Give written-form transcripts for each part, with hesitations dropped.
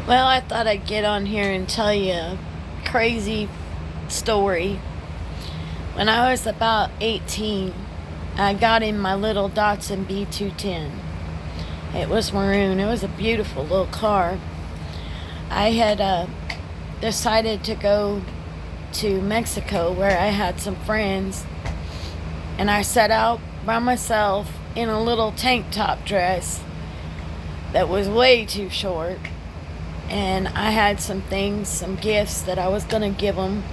Well, I thought I'd get on here and tell you a crazy story. When I was about 18, I got in my little Datsun B210. It was maroon. It was a beautiful little car. I had decided to go to Mexico where I had some friends, and I set out by myself in a little tank top dress that was way too short. And I had some things, some gifts that I was going to give them.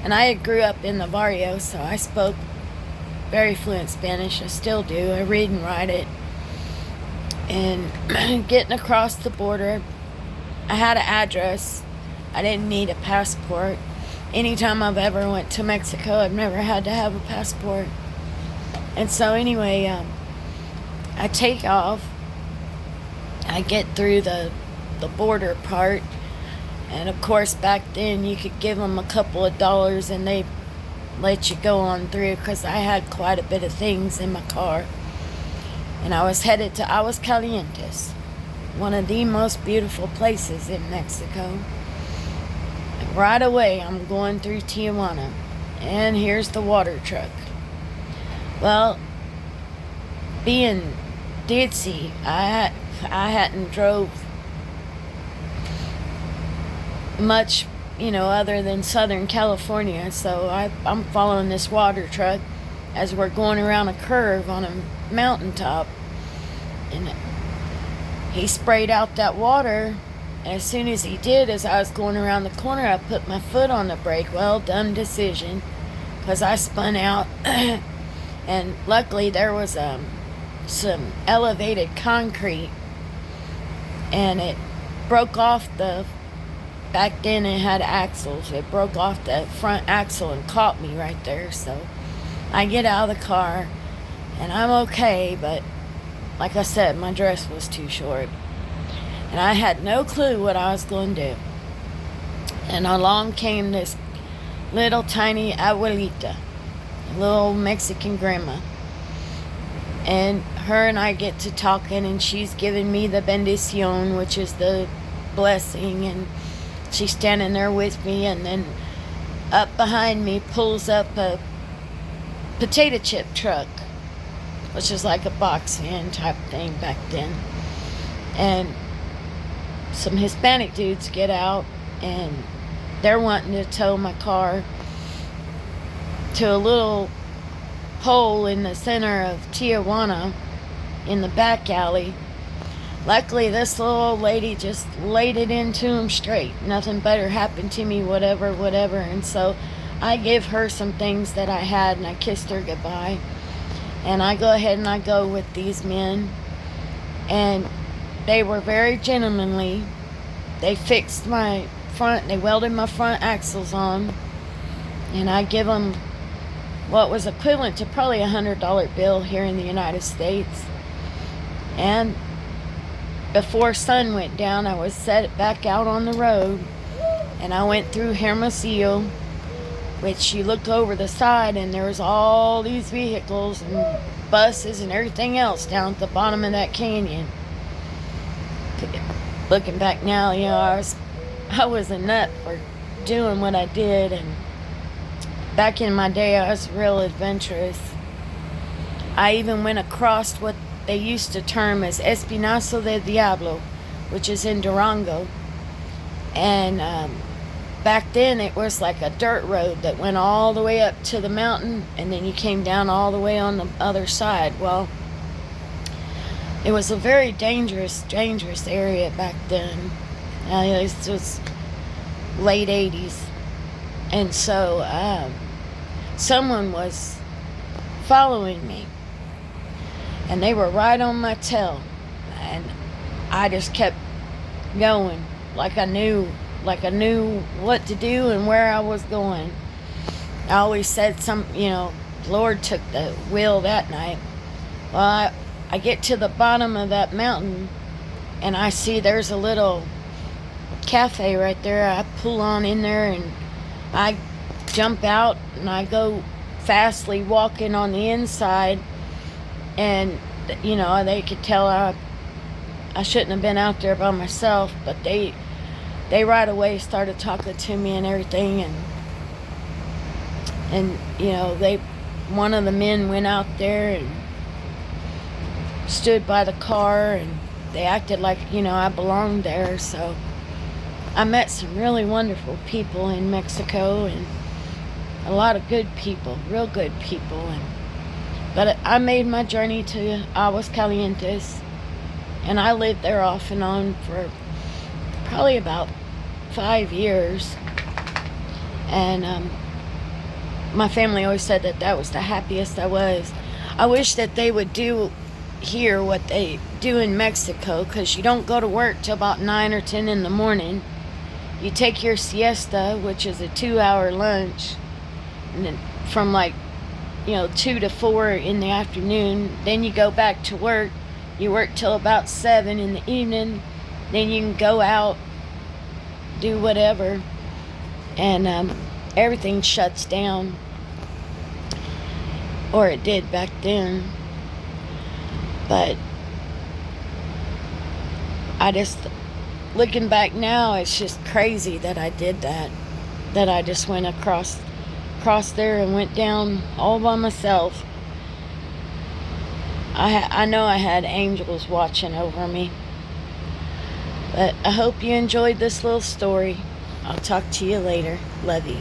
And I grew up in the barrio, so I spoke very fluent Spanish. I still do. I read and write it. And getting across the border, I had an address. I didn't need a passport. Anytime I've ever went to Mexico, I've never had to have a passport. And so anyway, I take off. I get through the border part, and of course back then you could give them a couple of dollars and they let you go on through, because I had quite a bit of things in my car. And I was headed to Aguascalientes, one of the most beautiful places in Mexico. And right away I'm going through Tijuana, and here's the water truck. Well, being ditzy, I hadn't drove much, other than Southern California. So I'm following this water truck as we're going around a curve on a mountaintop. And he sprayed out that water. And as soon as he did, as I was going around the corner, I put my foot on the brake. Well, dumb decision, because I spun out. And luckily there was some elevated concrete, and it broke off back then it had axles. It broke off the front axle and caught me right there. So I get out of the car and I'm okay, but like I said, my dress was too short. And I had no clue what I was going to do. And along came this little tiny abuelita, a little Mexican grandma. And her and I get to talking, and she's giving me the bendición, which is the blessing, and she's standing there with me. And then up behind me pulls up a potato chip truck, which is like a box van type thing back then. And some Hispanic dudes get out, and they're wanting to tow my car to a little hole in the center of Tijuana in the back alley. Luckily, this little old lady just laid it into him straight. Nothing better happened to me, whatever. And so I give her some things that I had, and I kissed her goodbye. And I go ahead and I go with these men. And they were very gentlemanly. They fixed my front, they welded my front axles on. And I give them what was equivalent to probably $100 bill here in the United States. And before sun went down, I was set back out on the road, and I went through Hermosillo, which you look over the side and there was all these vehicles and buses and everything else down at the bottom of that canyon. Looking back now, I was a nut for doing what I did, and back in my day I was real adventurous. I even went across what they used to term as Espinazo del Diablo, which is in Durango. And back then it was like a dirt road that went all the way up to the mountain, and then you came down all the way on the other side. Well, it was a very dangerous area back then. It was late 80s. And so someone was following me, and they were right on my tail, and I just kept going like I knew what to do and where I was going. I always said Lord took the wheel that night. Well, I get to the bottom of that mountain, and I see there's a little cafe right there. I pull on in there, and I jump out, and I go fastly walking on the inside. And they could tell I shouldn't have been out there by myself, but they they right away started talking to me and everything, and you know, one of the men went out there and stood by the car, and they acted like, you know, I belonged there. So I met some really wonderful people in Mexico, and a lot of good people, real good people. But I made my journey to Aguascalientes, and I lived there off and on for probably about 5 years. And my family always said that that was the happiest I was. I wish that they would do here what they do in Mexico, because you don't go to work till about 9 or 10 in the morning. You take your siesta, which is a 2-hour lunch, and then from like, you know, 2 to 4 in the afternoon. Then you go back to work. You work till about 7 in the evening. Then you can go out, do whatever, and everything shuts down, or it did back then. But I just, looking back now, it's just crazy that I did that. That I just went across there and went down all by myself. I know I had angels watching over me. But I hope you enjoyed this little story. I'll talk to you later. Love you.